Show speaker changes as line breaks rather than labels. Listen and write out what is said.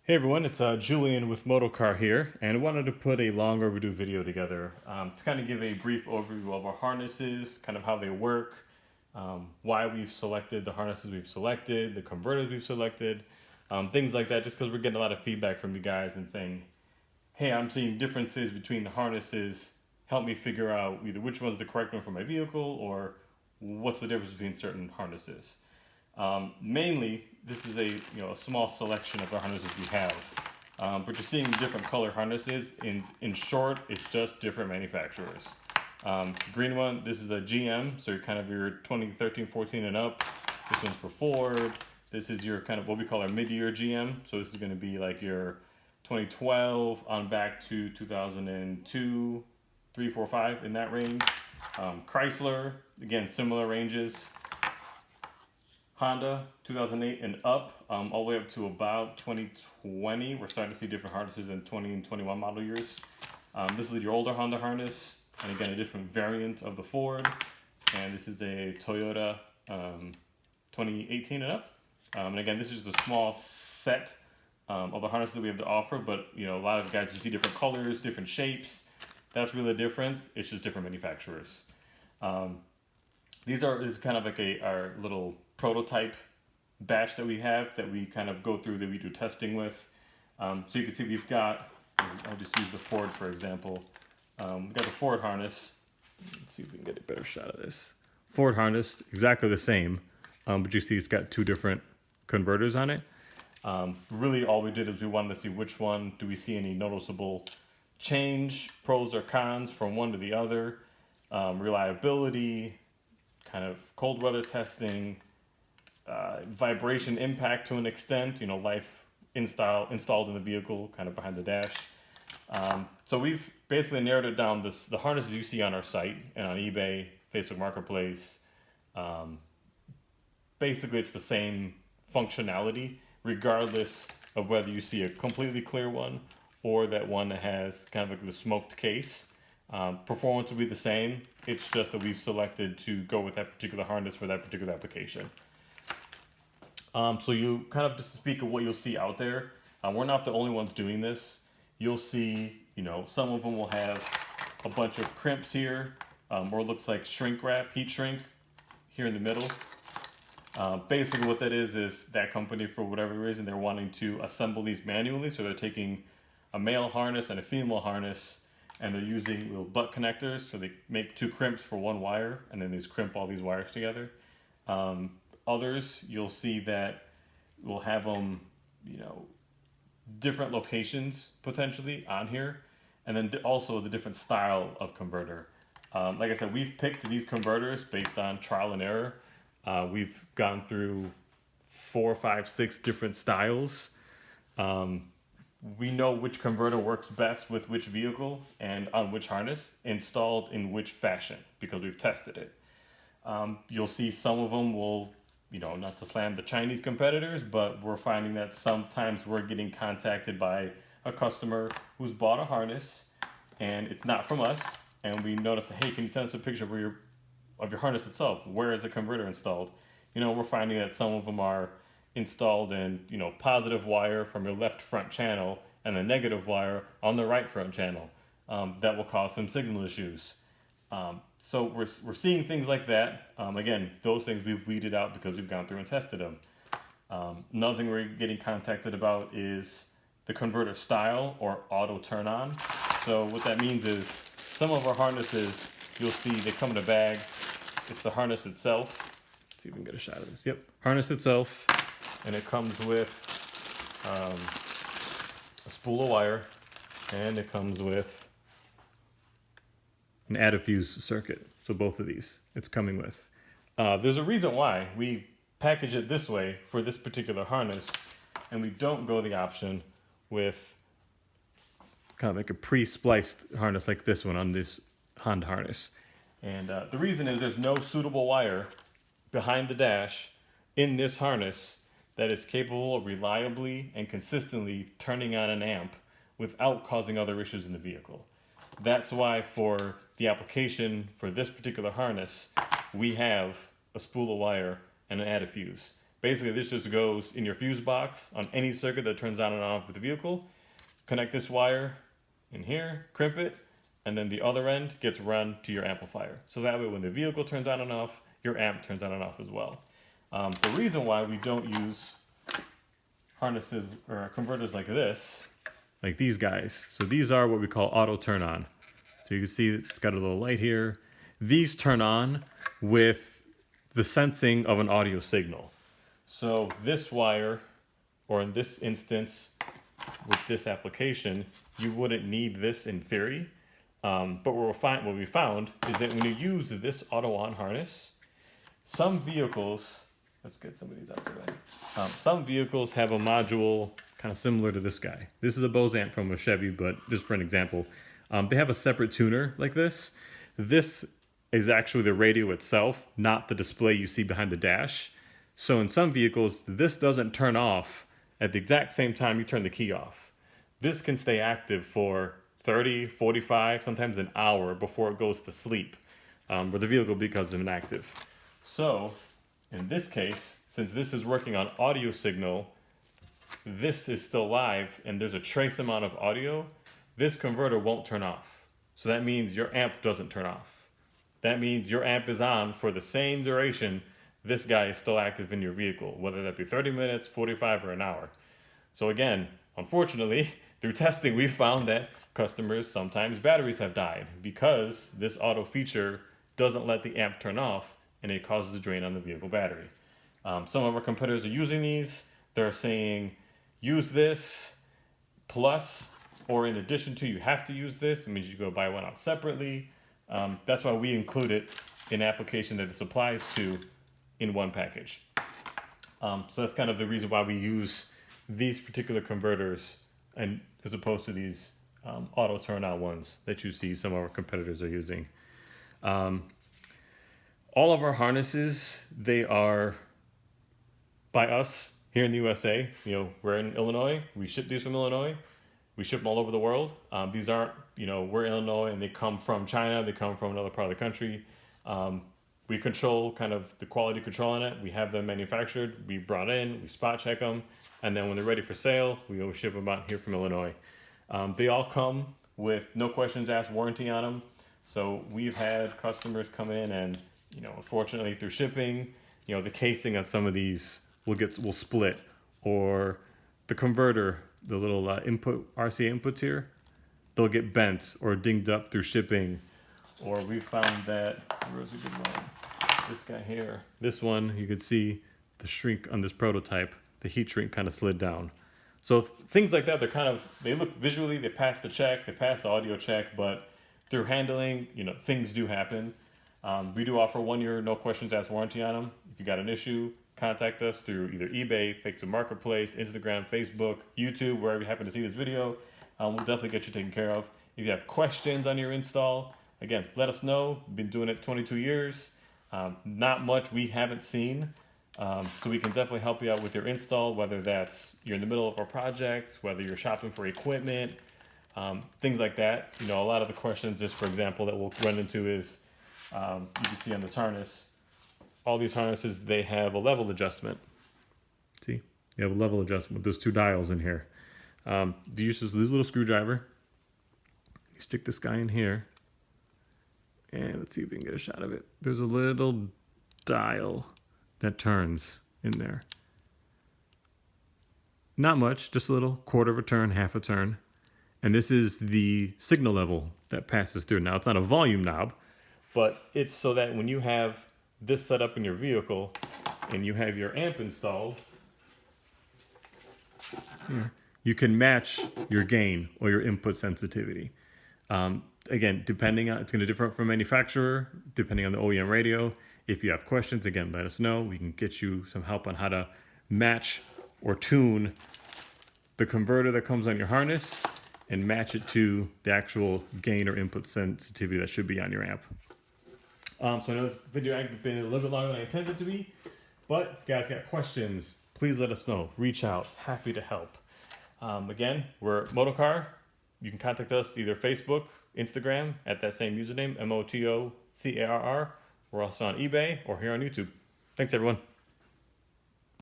Hey everyone, it's Julian with Motocar here, and I wanted to put a long overdue video together to kind of give a brief overview of our harnesses, kind of how they work, why we've selected the harnesses we've selected, the converters we've selected, things like that, just because we're getting a lot of feedback from you guys and saying, hey, I'm seeing differences between the harnesses, help me figure out either which one's the correct one for my vehicle or what's the difference between certain harnesses. Mainly, this is a small selection of the harnesses we have, but you're seeing different color harnesses. In short, it's just different manufacturers. Green one, this is a GM, so you're kind of your 2013, 14 and up. This one's for Ford. This is your kind of what we call our mid-year GM. So this is going to be like your 2012 on back to 2002, 3, 4, 5 in that range. Chrysler, again, similar ranges. Honda, 2008 and up, all the way up to about 2020. We're starting to see different harnesses in 20 and 21 model years. This is your older Honda harness, and again, a different variant of the Ford. And this is a Toyota 2018 and up. And again, this is just a small set of the harnesses that we have to offer, but a lot of guys, you see different colors, different shapes. That's really the difference. It's just different manufacturers. This is kind of like our little prototype batch that we have that we kind of go through, that we do testing with. So you can see we've got, I'll just use the Ford for example. We've got the Ford harness. Let's see if we can get a better shot of this. Ford harness, exactly the same, but you see it's got two different converters on it. Really all we did is we wanted to see which one, do we see any noticeable change, pros or cons from one to the other, reliability, kind of cold weather testing, vibration impact to an extent, life installed in the vehicle, kind of behind the dash. So we've basically narrowed it down. The harnesses you see on our site and on eBay, Facebook Marketplace, basically it's the same functionality, regardless of whether you see a completely clear one or that one that has kind of like the smoked case. Performance will be the same. It's just that we've selected to go with that particular harness for that particular application. So you kind of just speak of what you'll see out there. We're not the only ones doing this. You'll see, some of them will have a bunch of crimps here, or it looks like shrink wrap, heat shrink here in the middle. Basically what that is that company, for whatever reason, they're wanting to assemble these manually. So they're taking a male harness and a female harness, and they're using little butt connectors. So they make two crimps for one wire, and then they just crimp all these wires together. Others, you'll see that we'll have them, different locations potentially on here, and then also the different style of converter. Like I said, we've picked these converters based on trial and error. We've gone through 4, 5, 6 different styles. We know which converter works best with which vehicle and on which harness, installed in which fashion, because we've tested it. You'll see some of them will, not to slam the Chinese competitors, but we're finding that sometimes we're getting contacted by a customer who's bought a harness and it's not from us, and we notice, hey, can you send us a picture of your harness itself? Where is the converter installed? We're finding that some of them are installed in, positive wire from your left front channel and the negative wire on the right front channel. That will cause some signal issues. So we're seeing things like that. Again, those things we've weeded out because we've gone through and tested them. Another thing we're getting contacted about is the converter style or auto turn on. So what that means is some of our harnesses, you'll see they come in a bag. It's the harness itself. Let's see if we can get a shot of this. Yep, harness itself, and it comes with a spool of wire, and it comes with an add a fuse circuit. So both of these it's coming with. There's a reason why we package it this way for this particular harness, and we don't go the option with kind of like a pre-spliced harness like this one on this Honda harness. And the reason is there's no suitable wire behind the dash in this harness that is capable of reliably and consistently turning on an amp without causing other issues in the vehicle. That's why for the application for this particular harness, we have a spool of wire and an add a fuse. Basically, this just goes in your fuse box on any circuit that turns on and off with the vehicle. Connect this wire in here, crimp it, and then the other end gets run to your amplifier. So that way when the vehicle turns on and off, your amp turns on and off as well. The reason why we don't use harnesses or converters like this, like these guys. So these are what we call auto turn on. So you can see it's got a little light here. These turn on with the sensing of an audio signal. So this wire, or in this instance, with this application, you wouldn't need this in theory. But what we found is that when you use this auto on harness, some vehicles, let's get some of these out the way. Some vehicles have a module kind of similar to this guy. This is a Bose amp from a Chevy, but just for an example, they have a separate tuner like this. This is actually the radio itself, not the display you see behind the dash. So in some vehicles, this doesn't turn off at the exact same time you turn the key off. This can stay active for 30, 45, sometimes an hour before it goes to sleep, where the vehicle becomes inactive. So in this case, since this is working on audio signal, this is still live and there's a trace amount of audio, this converter won't turn off. So that means your amp doesn't turn off. That means your amp is on for the same duration this guy is still active in your vehicle, whether that be 30 minutes, 45, or an hour. So again, unfortunately, through testing, we found that customers, sometimes batteries have died because this auto feature doesn't let the amp turn off and it causes a drain on the vehicle battery. Some of our competitors are using these. They're saying, use this plus, or in addition to, you have to use this. It means you go buy one out separately. That's why we include it in application that this applies to in one package. So that's kind of the reason why we use these particular converters and as opposed to these auto turn on ones that you see some of our competitors are using. All of our harnesses, they are by us here in the USA. You know, we're in Illinois. We ship these from Illinois. We ship them all over the world. These aren't, you know, we're Illinois and they come from China. They come from another part of the country. We control kind of the quality control on it. We have them manufactured. We brought in, we spot check them. And then when they're ready for sale, we always ship them out here from Illinois. They all come with no questions asked warranty on them. So we've had customers come in and, you know, unfortunately through shipping, you know, the casing on some of these will split, or the converter, the little input RCA inputs here, they'll get bent or dinged up through shipping. Or we found that, where's a good one? This guy here, this one, you could see the shrink on this prototype, the heat shrink kind of slid down. So things like that, they look visually, they pass the check, they pass the audio check, but through handling, you know, things do happen. We do offer 1 year, no questions asked warranty on them. If you got an issue, contact us through either eBay, Facebook Marketplace, Instagram, Facebook, YouTube, wherever you happen to see this video. We'll definitely get you taken care of. If you have questions on your install, again, let us know. We've been doing it 22 years. Not much we haven't seen. So we can definitely help you out with your install, whether that's you're in the middle of a project, whether you're shopping for equipment, things like that. You know, a lot of the questions, just for example, that we'll run into is, you can see on this harness, all these harnesses, they have a level adjustment. See, you have a level adjustment with those two dials in here. You use this little screwdriver. You stick this guy in here. And let's see if we can get a shot of it. There's a little dial that turns in there. Not much, just a little, quarter of a turn, half a turn. And this is the signal level that passes through. Now, it's not a volume knob, but it's so that when you have this set up in your vehicle and you have your amp installed, here, you can match your gain or your input sensitivity. Again, it's going to differ from manufacturer, depending on the OEM radio. If you have questions, again, let us know. We can get you some help on how to match or tune the converter that comes on your harness and match it to the actual gain or input sensitivity that should be on your amp. So I know this video has been a little bit longer than I intended to be, but if you guys got questions, please let us know. Reach out. Happy to help. Again, we're Motocar. You can contact us either Facebook, Instagram at that same username, MOTOCARR. We're also on eBay or here on YouTube. Thanks, everyone.